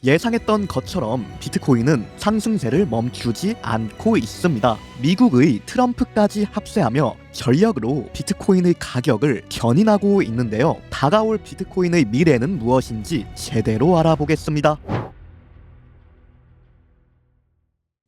예상했던 것처럼 비트코인은 상승세를 멈추지 않고 있습니다. 미국의 트럼프까지 합세하며 전력으로 비트코인의 가격을 견인하고 있는데요. 다가올 비트코인의 미래는 무엇인지 제대로 알아보겠습니다.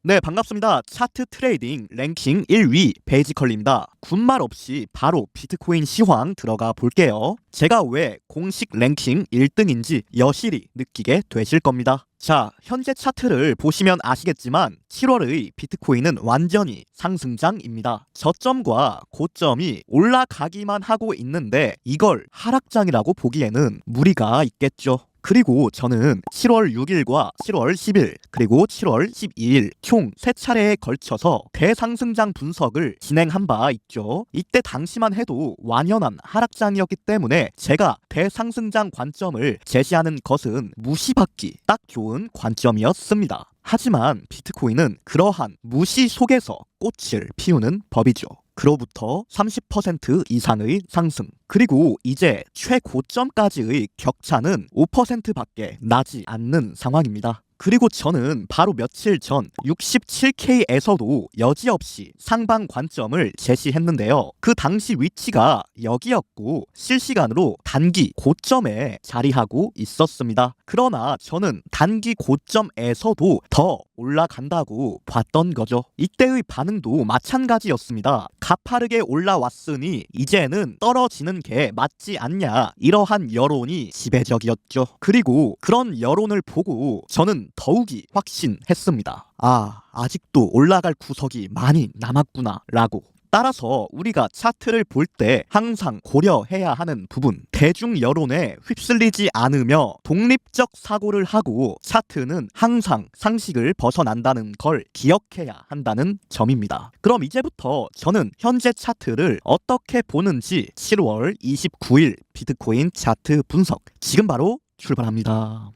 네, 반갑습니다. 차트 트레이딩 랭킹 1위 베이지컬리입니다. 군말 없이 바로 비트코인 시황 들어가 볼게요. 제가 왜 공식 랭킹 1등인지 여실히 느끼게 되실 겁니다. 자, 현재 차트를 보시면 아시겠지만 7월의 비트코인은 완전히 상승장입니다. 저점과 고점이 올라가기만 하고 있는데 이걸 하락장이라고 보기에는 무리가 있겠죠. 그리고 저는 7월 6일과 7월 10일 그리고 7월 12일 총 3차례에 걸쳐서 대상승장 분석을 진행한 바 있죠. 이때 당시만 해도 완연한 하락장이었기 때문에 제가 대상승장 관점을 제시하는 것은 무시받기 딱 좋은 관점이었습니다. 하지만 비트코인은 그러한 무시 속에서 꽃을 피우는 법이죠. 그로부터 30% 이상의 상승, 그리고 이제 최고점까지의 격차는 5%밖에 나지 않는 상황입니다. 그리고 저는 바로 며칠 전 67K에서도 여지없이 상방 관점을 제시했는데요. 그 당시 위치가 여기였고 실시간으로 단기 고점에 자리하고 있었습니다. 그러나 저는 단기 고점에서도 더 올라간다고 봤던 거죠. 이때의 반응도 마찬가지였습니다. 가파르게 올라왔으니 이제는 떨어지는 게 맞지 않냐, 이러한 여론이 지배적이었죠. 그리고 그런 여론을 보고 저는 더욱이 확신했습니다. 아직도 올라갈 구석이 많이 남았구나 라고. 따라서 우리가 차트를 볼 때 항상 고려해야 하는 부분, 대중 여론에 휩쓸리지 않으며 독립적 사고를 하고 차트는 항상 상식을 벗어난다는 걸 기억해야 한다는 점입니다. 그럼 이제부터 저는 현재 차트를 어떻게 보는지 7월 29일 비트코인 차트 분석 지금 바로 출발합니다.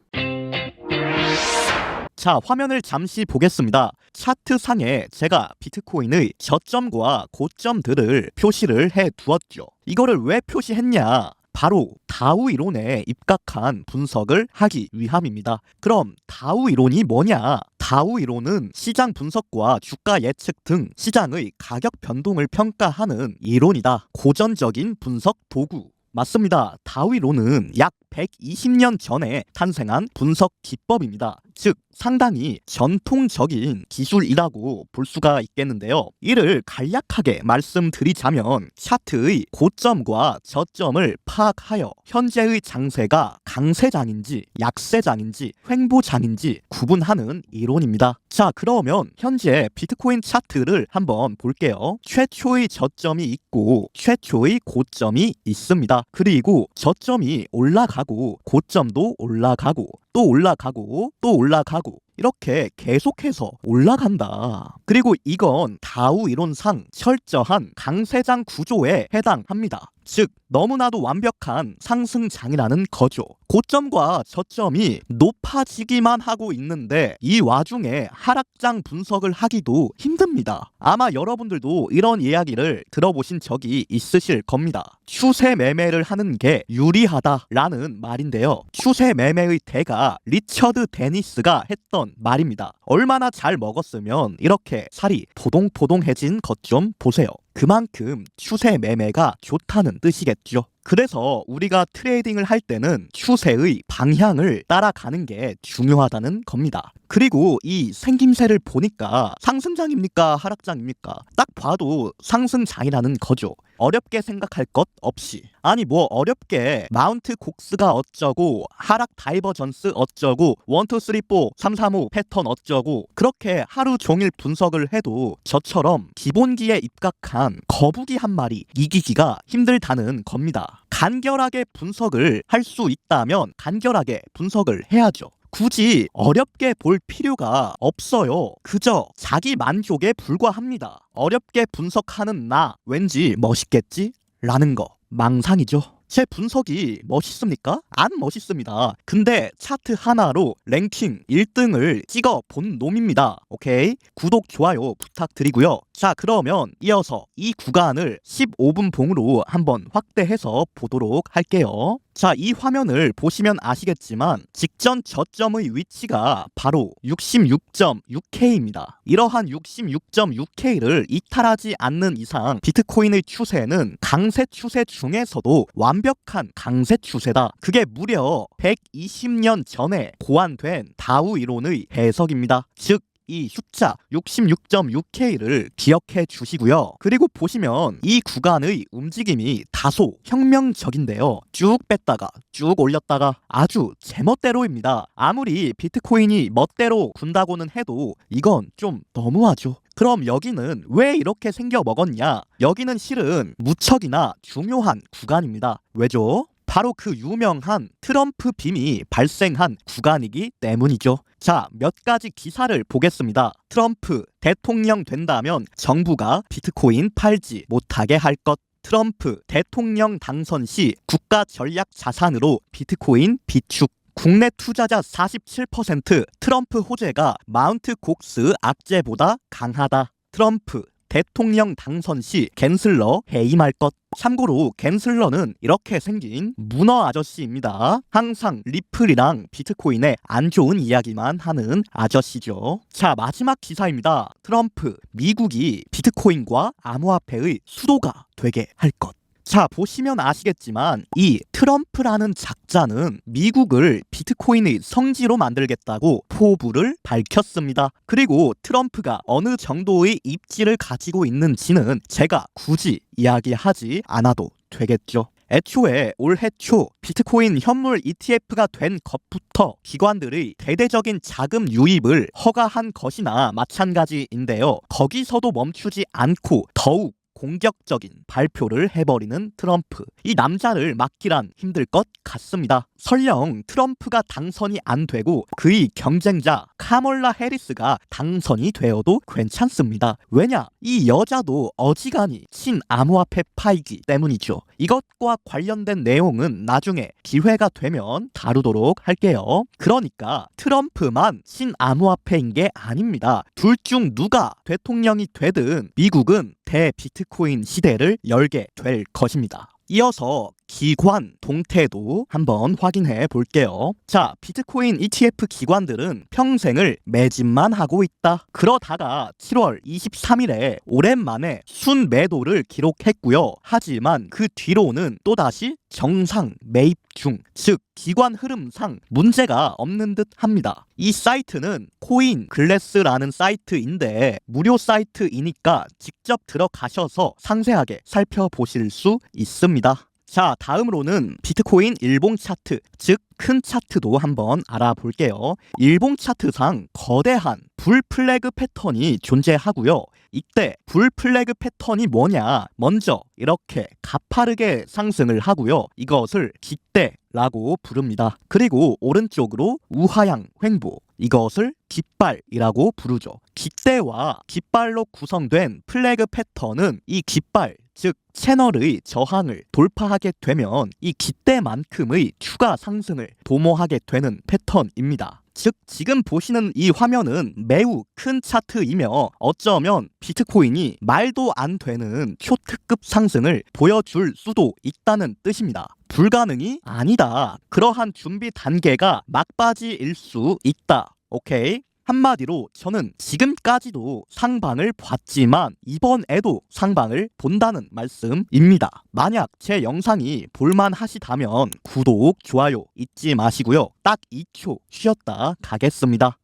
자, 화면을 잠시 보겠습니다. 차트상에 제가 비트코인의 저점과 고점들을 표시를 해 두었죠. 이거를 왜 표시했냐? 바로 다우 이론에 입각한 분석을 하기 위함입니다. 그럼 다우 이론이 뭐냐? 다우 이론은 시장 분석과 주가 예측 등 시장의 가격 변동을 평가하는 이론이다. 고전적인 분석 도구. 맞습니다. 다우 이론은 약 120년 전에 탄생한 분석 기법입니다. 즉 상당히 전통적인 기술이라고 볼 수가 있겠는데요. 이를 간략하게 말씀드리자면 차트의 고점과 저점을 파악하여 현재의 장세가 강세장인지 약세장인지 횡보장인지 구분하는 이론입니다. 자, 그러면 현재 비트코인 차트를 한번 볼게요. 최초의 저점이 있고 최초의 고점이 있습니다. 그리고 저점이 올라가고 고점도 올라가고 또 올라가고 또 올라가고 이렇게 계속해서 올라간다. 그리고 이건 다우 이론상 철저한 강세장 구조에 해당합니다. 즉 너무나도 완벽한 상승장이라는 거죠. 고점과 저점이 높아지기만 하고 있는데 이 와중에 하락장 분석을 하기도 힘듭니다. 아마 여러분들도 이런 이야기를 들어보신 적이 있으실 겁니다. 추세 매매를 하는 게 유리하다라는 말인데요. 추세 매매의 대가 리처드 데니스가 했던 말입니다. 얼마나 잘 먹었으면 이렇게 살이 포동포동해진 것 좀 보세요. 그만큼 추세 매매가 좋다는 뜻이겠죠. 그래서 우리가 트레이딩을 할 때는 추세의 방향을 따라가는 게 중요하다는 겁니다. 그리고 이 생김새를 보니까 상승장입니까? 하락장입니까? 딱 봐도 상승장이라는 거죠. 어렵게 생각할 것 없이. 아니 뭐 어렵게 마운트 곡스가 어쩌고 하락 다이버전스 어쩌고 1, 2, 3, 4, 3, 3, 5 패턴 어쩌고 그렇게 하루 종일 분석을 해도 저처럼 기본기에 입각한 거북이 한 마리 이기기가 힘들다는 겁니다. 간결하게 분석을 할 수 있다면 간결하게 분석을 해야죠. 굳이 어렵게 볼 필요가 없어요. 그저 자기 만족에 불과합니다. 어렵게 분석하는 나 왠지 멋있겠지? 라는 거 망상이죠. 제 분석이 멋있습니까? 안 멋있습니다. 근데 차트 하나로 랭킹 1등을 찍어 본 놈입니다. 오케이? 구독, 좋아요 부탁드리고요. 자, 그러면 이어서 이 구간을 15분 봉으로 한번 확대해서 보도록 할게요. 자, 이 화면을 보시면 아시겠지만 직전 저점의 위치가 바로 66.6K입니다. 이러한 66.6K를 이탈하지 않는 이상 비트코인의 추세는 강세 추세 중에서도 완벽한 강세 추세다. 그게 무려 120년 전에 고안된 다우 이론의 해석입니다. 즉 이 숫자 66.6K를 기억해 주시고요. 그리고 보시면 이 구간의 움직임이 다소 혁명적인데요. 쭉 뺐다가 쭉 올렸다가 아주 제멋대로입니다. 아무리 비트코인이 멋대로 군다고는 해도 이건 좀 너무하죠. 그럼 여기는 왜 이렇게 생겨 먹었냐? 여기는 실은 무척이나 중요한 구간입니다. 왜죠? 바로 그 유명한 트럼프 빔이 발생한 구간이기 때문이죠. 자, 몇 가지 기사를 보겠습니다. 트럼프 대통령 된다면 정부가 비트코인 팔지 못하게 할 것. 트럼프 대통령 당선 시 국가 전략 자산으로 비트코인 비축. 국내 투자자 47% 트럼프 호재가 마운트 곡스 악재보다 강하다. 트럼프 대통령 당선 시 갠슬러 해임할 것. 참고로 갠슬러는 이렇게 생긴 문어 아저씨입니다. 항상 리플이랑 비트코인에 안 좋은 이야기만 하는 아저씨죠. 자, 마지막 기사입니다. 트럼프 미국이 비트코인과 암호화폐의 수도가 되게 할 것. 자, 보시면 아시겠지만 이 트럼프라는 작자는 미국을 비트코인의 성지로 만들겠다고 포부를 밝혔습니다. 그리고 트럼프가 어느 정도의 입지를 가지고 있는지는 제가 굳이 이야기하지 않아도 되겠죠. 애초에 올해 초 비트코인 현물 ETF가 된 것부터 기관들의 대대적인 자금 유입을 허가한 것이나 마찬가지인데요. 거기서도 멈추지 않고 더욱 공격적인 발표를 해버리는 트럼프. 이 남자를 막기란 힘들 것 같습니다. 설령 트럼프가 당선이 안 되고 그의 경쟁자 카멀라 해리스가 당선이 되어도 괜찮습니다. 왜냐? 이 여자도 어지간히 친암호화폐 파이기 때문이죠. 이것과 관련된 내용은 나중에 기회가 되면 다루도록 할게요. 그러니까 트럼프만 친암호화폐인 게 아닙니다. 둘 중 누가 대통령이 되든 미국은 대비트코인 시대를 열게 될 것입니다. 이어서 기관 동태도 한번 확인해 볼게요. 자, 비트코인 ETF 기관들은 평생을 매집만 하고 있다. 그러다가 7월 23일에 오랜만에 순매도를 기록했고요. 하지만 그 뒤로는 또다시 정상 매입 중, 즉 기관 흐름상 문제가 없는 듯 합니다. 이 사이트는 코인 글래스라는 사이트인데 무료 사이트이니까 직접 들어가셔서 상세하게 살펴보실 수 있습니다. 자, 다음으로는 비트코인 일봉 차트, 즉 큰 차트도 한번 알아볼게요. 일봉 차트상 거대한 불 플래그 패턴이 존재하고요. 이때 불 플래그 패턴이 뭐냐? 먼저 이렇게 가파르게 상승을 하고요. 이것을 깃대라고 부릅니다. 그리고 오른쪽으로 우하향 횡보, 이것을 깃발이라고 부르죠. 깃대와 깃발로 구성된 플래그 패턴은 이 깃발, 즉 채널의 저항을 돌파하게 되면 이 깃대만큼의 추가 상승을 도모하게 되는 패턴입니다. 즉 지금 보시는 이 화면은 매우 큰 차트이며 어쩌면 비트코인이 말도 안 되는 초특급 상승을 보여줄 수도 있다는 뜻입니다. 불가능이 아니다. 그러한 준비 단계가 막바지일 수 있다. 오케이? 한마디로 저는 지금까지도 상방을 봤지만 이번에도 상방을 본다는 말씀입니다. 만약 제 영상이 볼만하시다면 구독, 좋아요 잊지 마시고요. 딱 2초 쉬었다 가겠습니다.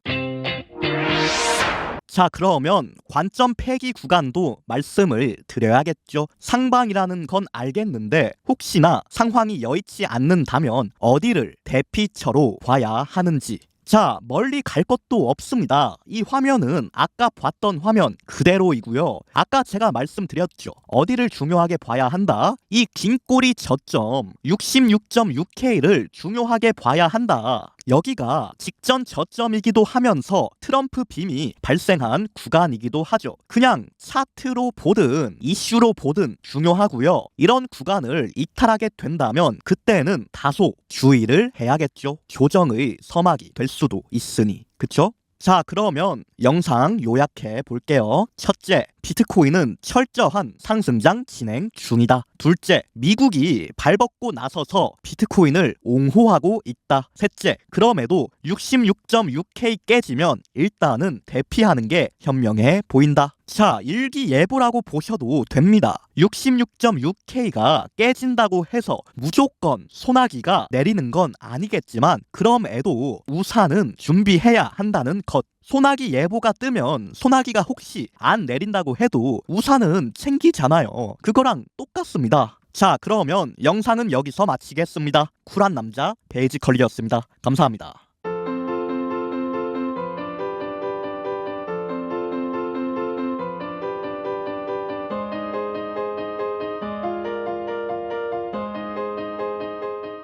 자, 그러면 관점 폐기 구간도 말씀을 드려야겠죠. 상방이라는 건 알겠는데 혹시나 상황이 여의치 않는다면 어디를 대피처로 봐야 하는지. 자, 멀리 갈 것도 없습니다. 이 화면은 아까 봤던 화면 그대로이고요. 아까 제가 말씀드렸죠. 어디를 중요하게 봐야 한다? 이 긴 꼬리 저점 66.6K를 중요하게 봐야 한다. 여기가 직전 저점이기도 하면서 트럼프 빔이 발생한 구간이기도 하죠. 그냥 차트로 보든 이슈로 보든 중요하고요. 이런 구간을 이탈하게 된다면 그때는 다소 주의를 해야겠죠. 조정의 서막이 될 수도 있으니. 그쵸? 자, 그러면 영상 요약해 볼게요. 첫째, 비트코인은 철저한 상승장 진행 중이다. 둘째, 미국이 발벗고 나서서 비트코인을 옹호하고 있다. 셋째, 그럼에도 66.6K 깨지면 일단은 대피하는 게 현명해 보인다. 자, 일기예보라고 보셔도 됩니다. 66.6K가 깨진다고 해서 무조건 소나기가 내리는 건 아니겠지만 그럼에도 우산은 준비해야 한다는 것. 소나기 예보가 뜨면 소나기가 혹시 안 내린다고 해도 우산은 챙기잖아요. 그거랑 똑같습니다. 자, 그러면 영상은 여기서 마치겠습니다. 쿨한 남자 베이지컬리였습니다. 감사합니다.